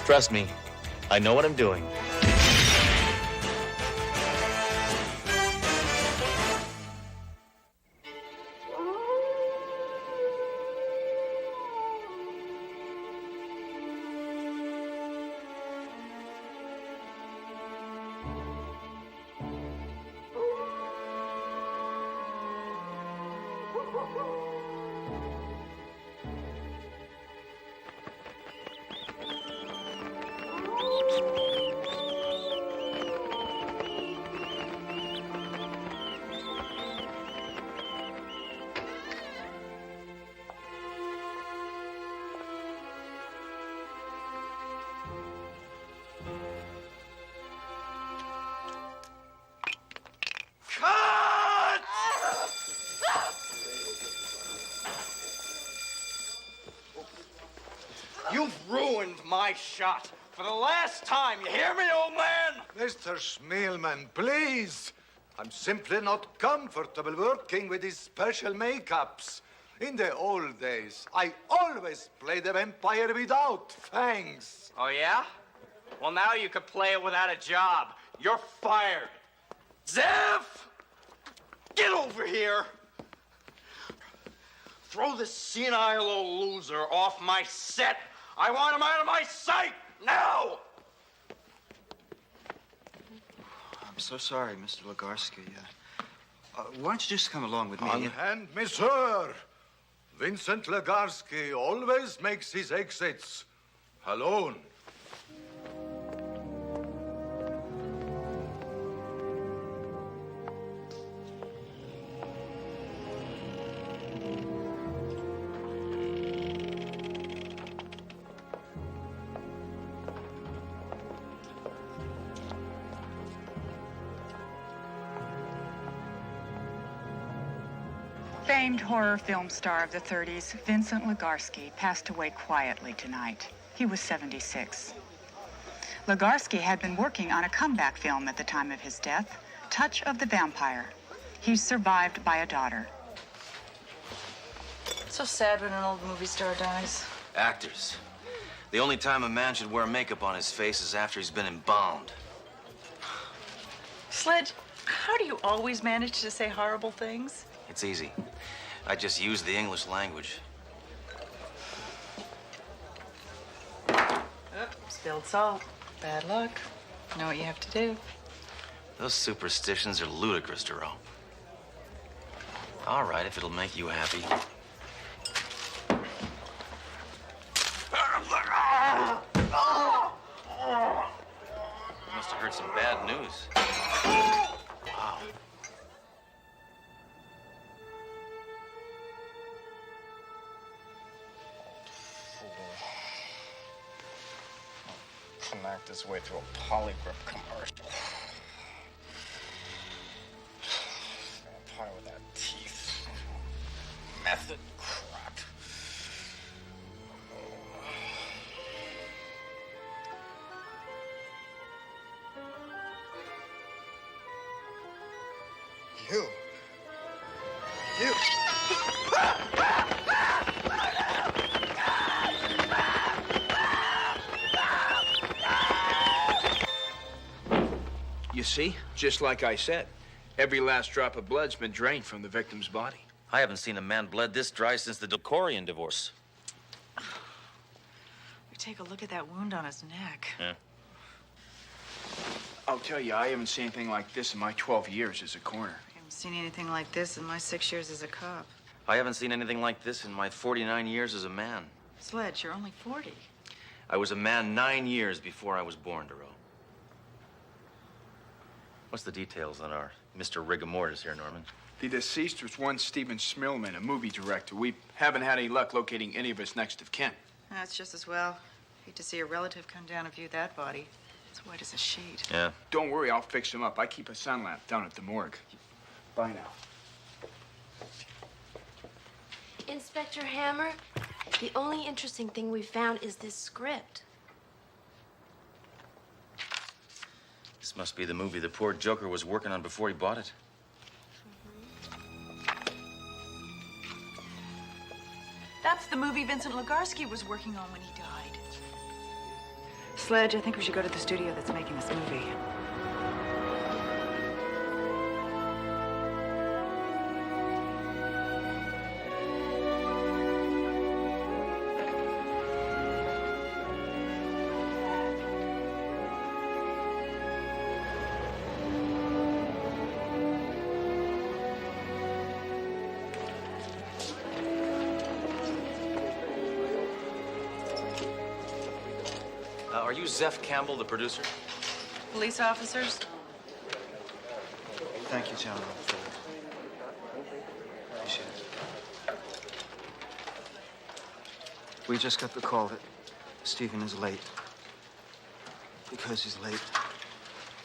Trust me, I know what I'm doing. You've ruined my shot. For the last time, you hear me, old man? Mr. Schmielman, please. I'm simply not comfortable working with these special makeups. In the old days, I always played the vampire without fangs. Oh, yeah? Well, now you could play it without a job. You're fired. Zev! Get over here! Throw this senile old loser off my set. I want him out of my sight, now! I'm so sorry, Mr. Legarsky. Why don't you just come along with me? Unhand me, sir. Vincent Legarsky always makes his exits alone. Famed horror film star of the 30s, Vincent Legarsky, passed away quietly tonight. He was 76. Legarsky had been working on a comeback film at the time of his death, Touch of the Vampire. He's survived by a daughter. It's so sad when an old movie star dies. Actors. The only time a man should wear makeup on his face is after he's been embalmed. Sledge, how do you always manage to say horrible things? It's easy. I just use the English language. Oh, spilled salt. Bad luck. Know what you have to do. Those superstitions are ludicrous, Duro. All right, if it'll make you happy. Must have heard some bad news. Wow. Act his way through a polygrip commercial. Vampire without teeth. Method crap. You. You see, just like I said, every last drop of blood's been drained from the victim's body. I haven't seen a man bled this dry since the Delcorian divorce. We take a look at that wound on his neck. Yeah. I'll tell you, I haven't seen anything like this in my 12 years as a coroner. I haven't seen anything like this in my 6 years as a cop. I haven't seen anything like this in my 49 years as a man. Sledge, you're only 40. I was a man 9 years before I was born, Duro. What's the details on our Mr. Rigamortis here, Norman? The deceased was one Stephen Smilman, a movie director. We haven't had any luck locating any of his next of kin. That's just as well. Hate to see a relative come down and view that body. It's white as a sheet. Yeah. Don't worry, I'll fix him up. I keep a sun lamp down at the morgue. Bye now. Inspector Hammer, the only interesting thing we found is this script. This must be the movie the poor Joker was working on before he bought it. That's the movie Vincent Legarsky was working on when he died. Sledge, I think we should go to the studio that's making this movie. Are you Zeph Campbell, the producer? Police officers? Thank you, gentlemen. Appreciate it. We just got the call that Stephen is late. Because he's late.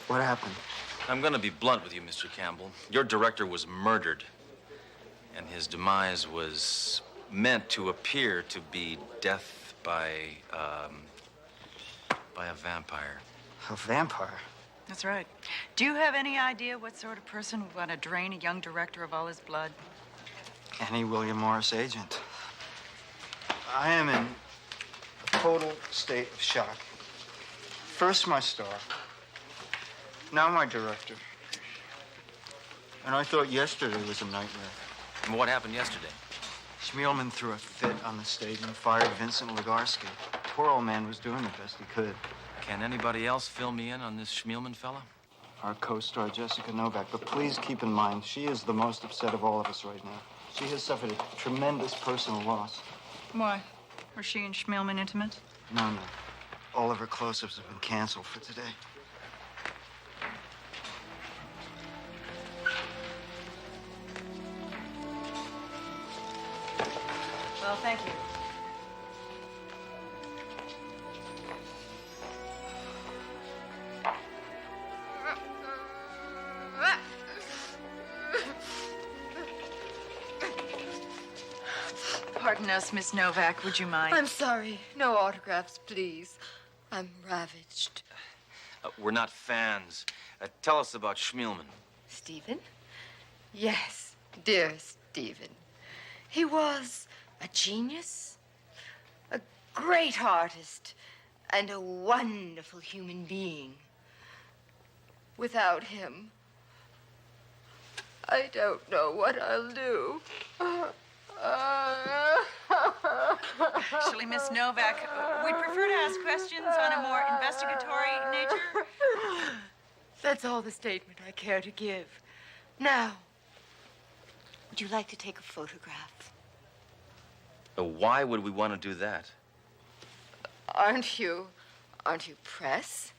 What happened? I'm gonna be blunt with you, Mr. Campbell. Your director was murdered. And his demise was meant to appear to be death by a vampire. A vampire? That's right. Do you have any idea what sort of person would want to drain a young director of all his blood? Any William Morris agent. I am in a total state of shock. First my star, now my director. And I thought yesterday was a nightmare. And what happened yesterday? Schmielman threw a fit on the stage and fired Vincent Legarsky. Poor old man was doing the best he could. Can anybody else fill me in on this Schmielman fella? Our co-star, Jessica Novak. But please keep in mind, she is the most upset of all of us right now. She has suffered a tremendous personal loss. Why? Were she and Schmielman intimate? No. All of her close-ups have been canceled for today. Well, thank you. Pardon us, Miss Novak. Would you mind? I'm sorry. No autographs, please. I'm ravaged. We're not fans. Tell us about Schmielman. Stephen? Yes, dear Stephen. He was a genius, a great artist, and a wonderful human being. Without him, I don't know what I'll do. Actually, Miss Novak, we'd prefer to ask questions on a more investigatory nature. That's all the statement I care to give. Now, would you like to take a photograph? Why would we want to do that? Aren't you press?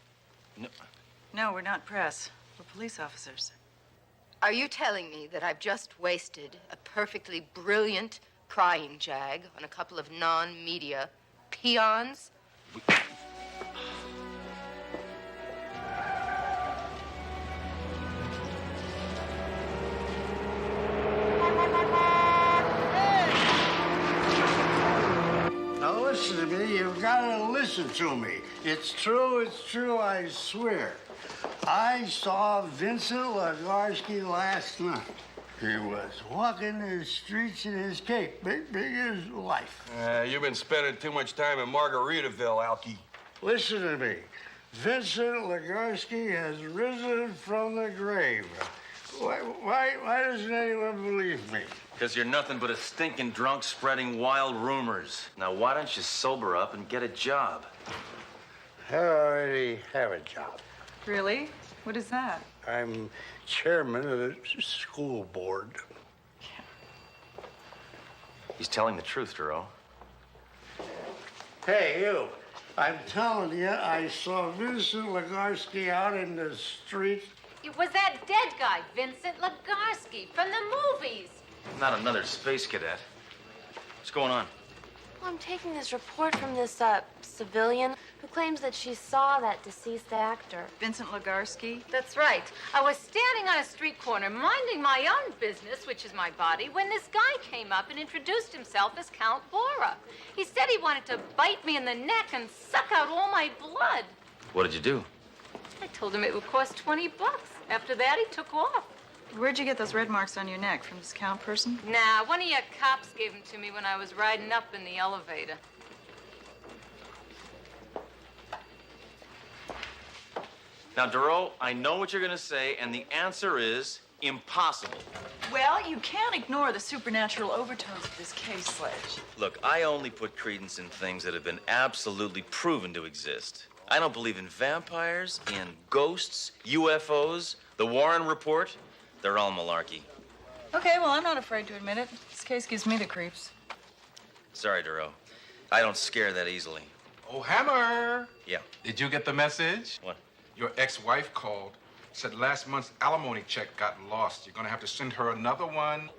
No, we're not press. We're police officers. Are you telling me that I've just wasted a perfectly brilliant crying jag on a couple of non-media peons? Now listen to me, you've got to listen to me. It's true, I swear. I saw Vincent Legarsky last night. He was walking the streets in his cape, big as life. You've been spending too much time in Margaritaville, Alky. Listen to me. Vincent Legarsky has risen from the grave. Why doesn't anyone believe me? Because you're nothing but a stinking drunk spreading wild rumors. Now, why don't you sober up and get a job? I already have a job. Really? What is that? I'm chairman of the school board. He's telling the truth, Duro. Hey, you. I'm telling you, I saw Vincent Legarsky out in the street. It was that dead guy, Vincent Legarsky, from the movies. Not another space cadet. What's going on? Well, I'm taking this report from this civilian who claims that she saw that deceased actor. Vincent Legarsky? That's right. I was standing on a street corner minding my own business, which is my body, when this guy came up and introduced himself as Count Bora. He said he wanted to bite me in the neck and suck out all my blood. What did you do? I told him it would cost $20. After that, he took off. Where'd you get those red marks on your neck? From this Count person? Nah, one of your cops gave them to me when I was riding up in the elevator. Now, Duro, I know what you're going to say, and the answer is impossible. Well, you can't ignore the supernatural overtones of this case, Sledge. Look, I only put credence in things that have been absolutely proven to exist. I don't believe in vampires, in ghosts, UFOs, the Warren Report. They're all malarkey. Okay, well, I'm not afraid to admit it. This case gives me the creeps. Sorry, Duro. I don't scare that easily. Oh, Hammer! Yeah. Did you get the message? What? Your ex-wife called. Said last month's alimony check got lost. You're gonna have to send her another one.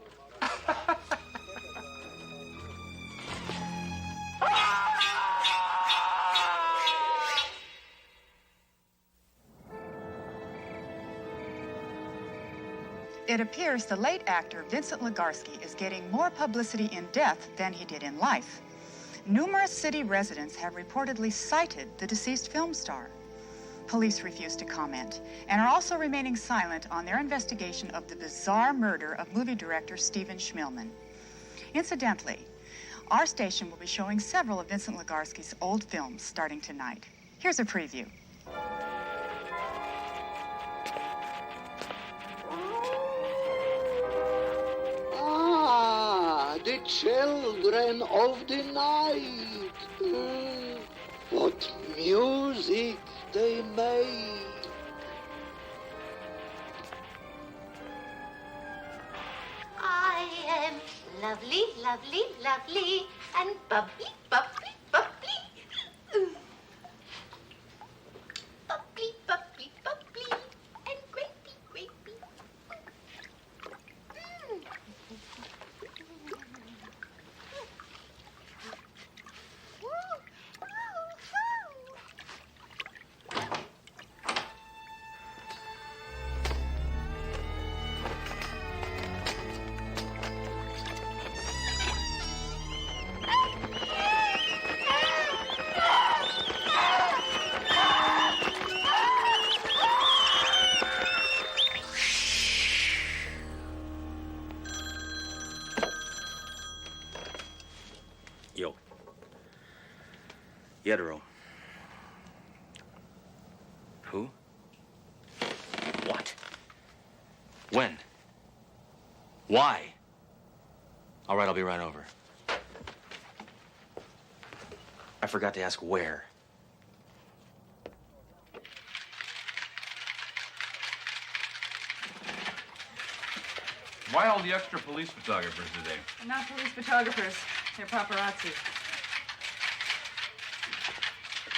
It appears the late actor Vincent Legarsky is getting more publicity in death than he did in life. Numerous city residents have reportedly cited the deceased film star. Police refuse to comment and are also remaining silent on their investigation of the bizarre murder of movie director Stephen Schmilman. Incidentally, our station will be showing several of Vincent Legarsky's old films starting tonight. Here's a preview. Ah, the children of the night. What music they made. I am lovely, lovely, lovely, and bubbly, bubbly, bubbly. Bubbly, bubbly, bubbly, and grapey, grapey. Yo. Yedero. Who? What? When? Why? All right, I'll be right over. I forgot to ask where. Why all the extra police photographers today? They're not police photographers. They're paparazzi.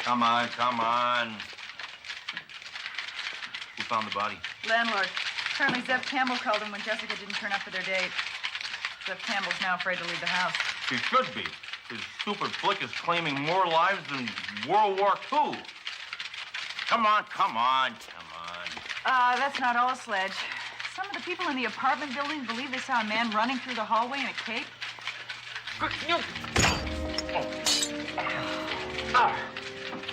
Come on, come on. Who found the body? Landlord. Apparently Zev Campbell called him when Jessica didn't turn up for their date. Zev Campbell's now afraid to leave the house. He should be. His stupid flick is claiming more lives than World War II. Come on, come on, come on. That's not all, Sledge. Some of the people in the apartment building believe they saw a man running through the hallway in a cape.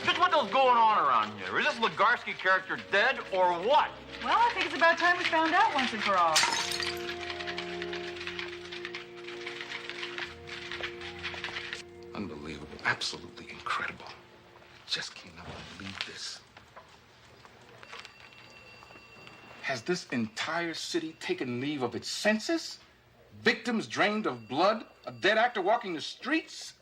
Just what is going on around here? Is this Legarsky character dead or what? Well, I think it's about time we found out once and for all. Unbelievable. Absolutely incredible. Just cannot believe this. Has this entire city taken leave of its senses? Victims drained of blood? A dead actor walking the streets?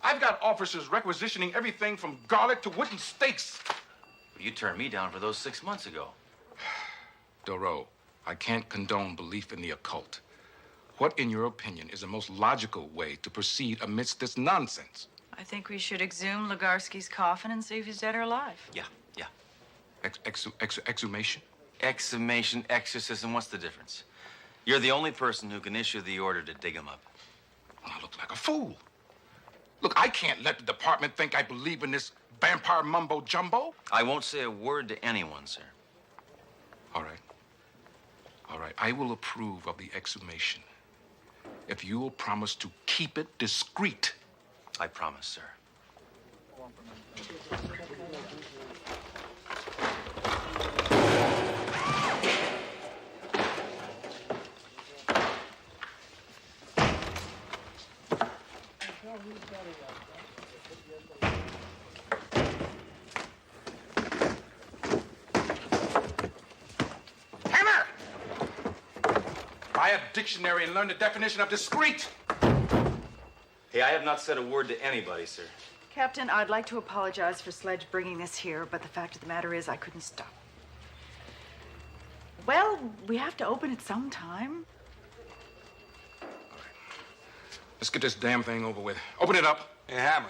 I've got officers requisitioning everything from garlic to wooden stakes. You turned me down for those 6 months ago. Doro, I can't condone belief in the occult. What, in your opinion, is the most logical way to proceed amidst this nonsense? I think we should exhume Legarsky's coffin and see if he's dead or alive. Yeah, yeah. Exhumation? Exhumation, exorcism, what's the difference? You're the only person who can issue the order to dig him up. Well, I look like a fool. Look, I can't let the department think I believe in this vampire mumbo jumbo. I won't say a word to anyone, sir. All right. All right, I will approve of the exhumation if you will promise to keep it discreet. I promise, sir. Buy a dictionary and learn the definition of discreet. Hey, I have not said a word to anybody, sir. Captain, I'd like to apologize for Sledge bringing this here, but the fact of the matter is I couldn't stop. Well, we have to open it sometime. Let's get this damn thing over with. Open it up. Hey, Hammer,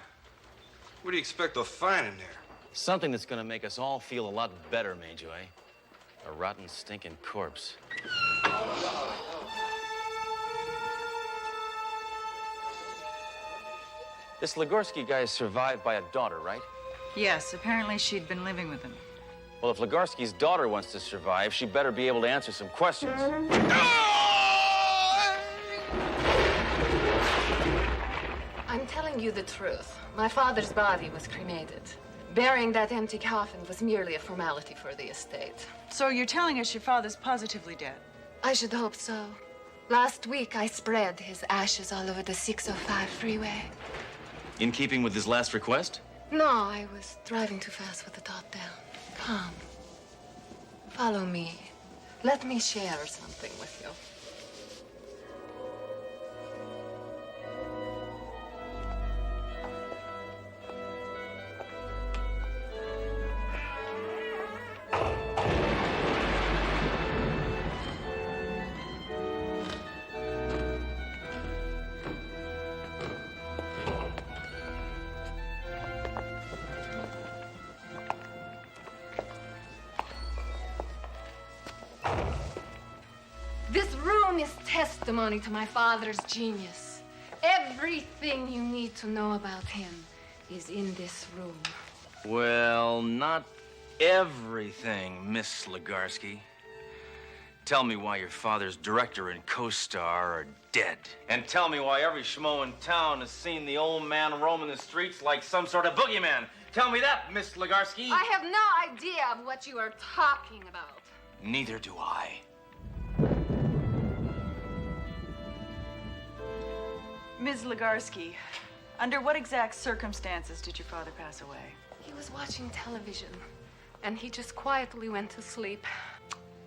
what do you expect to find in there? Something that's gonna make us all feel a lot better, Major. A rotten, stinking corpse. This Legorsky guy is survived by a daughter, right? Yes, apparently she'd been living with him. Well, if Legorsky's daughter wants to survive, she better be able to answer some questions. I'm telling you the truth. My father's body was cremated. Burying that empty coffin was merely a formality for the estate. So you're telling us your father's positively dead? I should hope so. Last week, I spread his ashes all over the 605 freeway. In keeping with his last request? No, I was driving too fast with the top down. Come. Follow me. Let me share something with you. This room is testimony to my father's genius. Everything you need to know about him is in this room. Well, not everything, Miss Legarsky. Tell me why your father's director and co-star are dead. And tell me why every schmo in town has seen the old man roaming the streets like some sort of boogeyman. Tell me that, Miss Legarsky. I have no idea of what you are talking about. Neither do I. Ms. Legarsky, under what exact circumstances did your father pass away? He was watching television, and he just quietly went to sleep.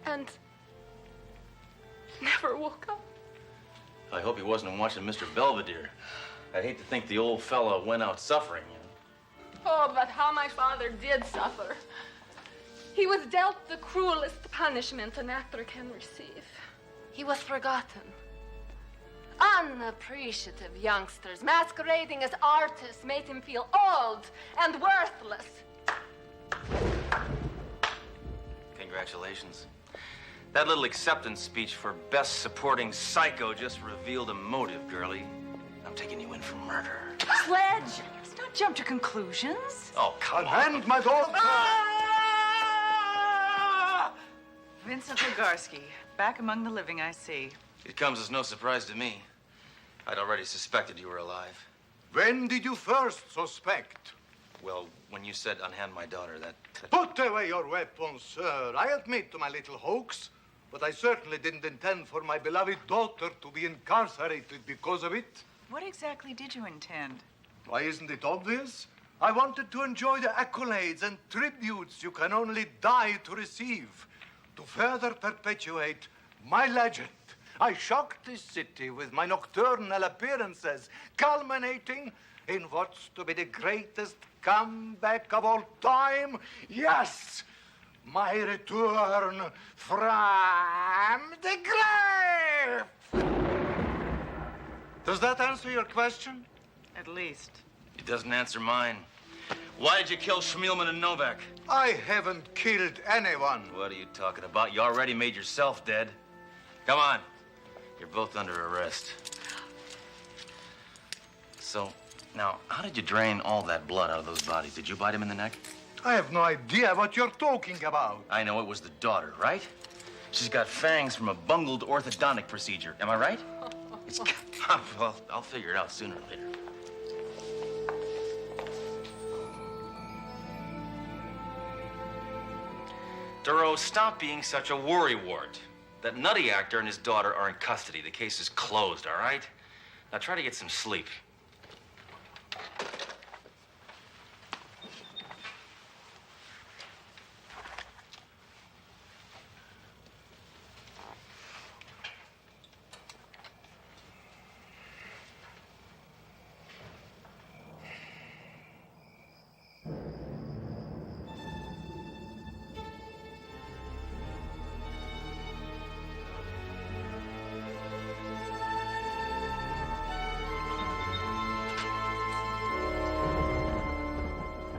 And never woke up. I hope he wasn't watching Mr. Belvedere. I'd hate to think the old fella went out suffering, you know. Oh, but how my father did suffer. He was dealt the cruelest punishment an actor can receive. He was forgotten. Unappreciative youngsters masquerading as artists made him feel old and worthless. Congratulations. That little acceptance speech for Best Supporting Psycho just revealed a motive, girlie. I'm taking you in for murder. Sledge, let's not jump to conclusions. Oh, come on. Unhand my daughter! Vincent Legarsky, back among the living, I see. It comes as no surprise to me. I'd already suspected you were alive. When did you first suspect? Well, when you said unhand my daughter, that... Put away your weapon, sir. I admit to my little hoax, but I certainly didn't intend for my beloved daughter to be incarcerated because of it. What exactly did you intend? Why, isn't it obvious? I wanted to enjoy the accolades and tributes you can only die to receive, to further perpetuate my legend. I shocked this city with my nocturnal appearances, culminating in what's to be the greatest comeback of all time. Yes, my return from the grave. Does that answer your question? At least. It doesn't answer mine. Why did you kill Schmielman and Novak? I haven't killed anyone. What are you talking about? You already made yourself dead. Come on. You're both under arrest. So, now, how did you drain all that blood out of those bodies? Did you bite him in the neck? I have no idea what you're talking about. I know it was the daughter, right? She's got fangs from a bungled orthodontic procedure. Am I right? It's... Well, I'll figure it out sooner or later. Duro, stop being such a worrywart. That nutty actor and his daughter are in custody. The case is closed, all right? Now try to get some sleep.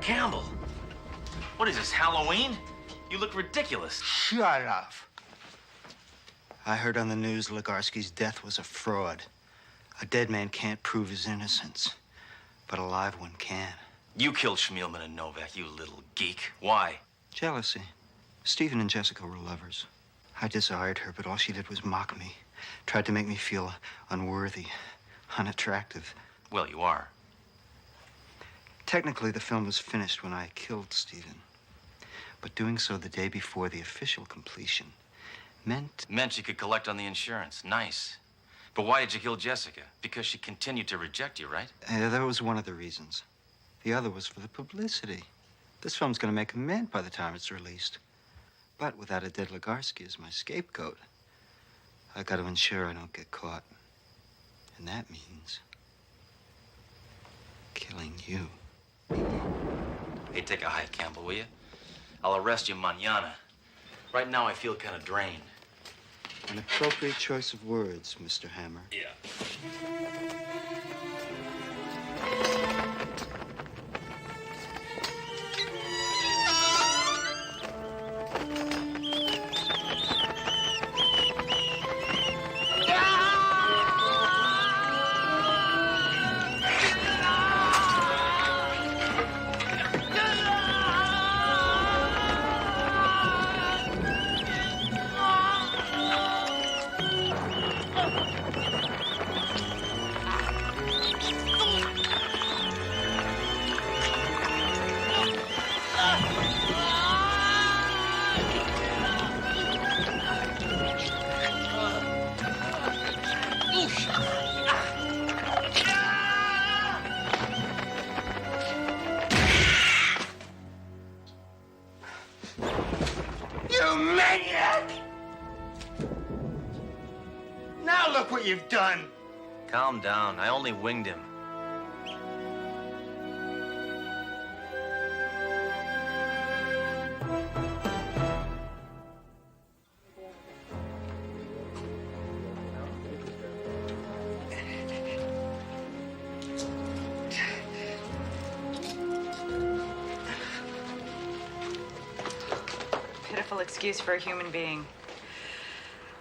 Campbell, what is this, Halloween? You look ridiculous. Shut up. I heard on the news Legarsky's death was a fraud. A dead man can't prove his innocence, but a live one can. You killed Schmielman and Novak, you little geek. Why? Jealousy. Stephen and Jessica were lovers. I desired her, but all she did was mock me. Tried to make me feel unworthy, unattractive. Well, you are. Technically, the film was finished when I killed Stephen. But doing so the day before the official completion meant you could collect on the insurance. Nice. But why did you kill Jessica? Because she continued to reject you, right? That was one of the reasons. The other was for the publicity. This film's gonna make a mint by the time it's released. But without a dead Legarsky as my scapegoat, I gotta ensure I don't get caught. And that means killing you. Hey, take a hike, Campbell, will you? I'll arrest you mañana. Right now, I feel kind of drained. An appropriate choice of words, Mr. Hammer. Yeah. You maniac! Now look what you've done. Calm down. I only winged him. Pitiful excuse for a human being.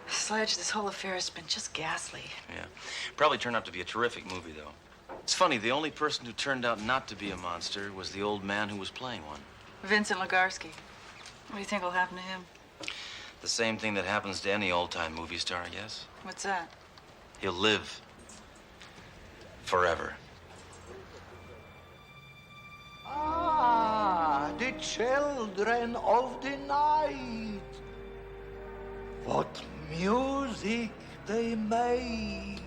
Sledge, this whole affair has been just ghastly. Yeah. Probably turned out to be a terrific movie, though. It's funny, the only person who turned out not to be a monster was the old man who was playing one. Vincent Legarsky. What do you think will happen to him? The same thing that happens to any old-time movie star, I guess. What's that? He'll live forever. Ah, the children of the night. What music they make.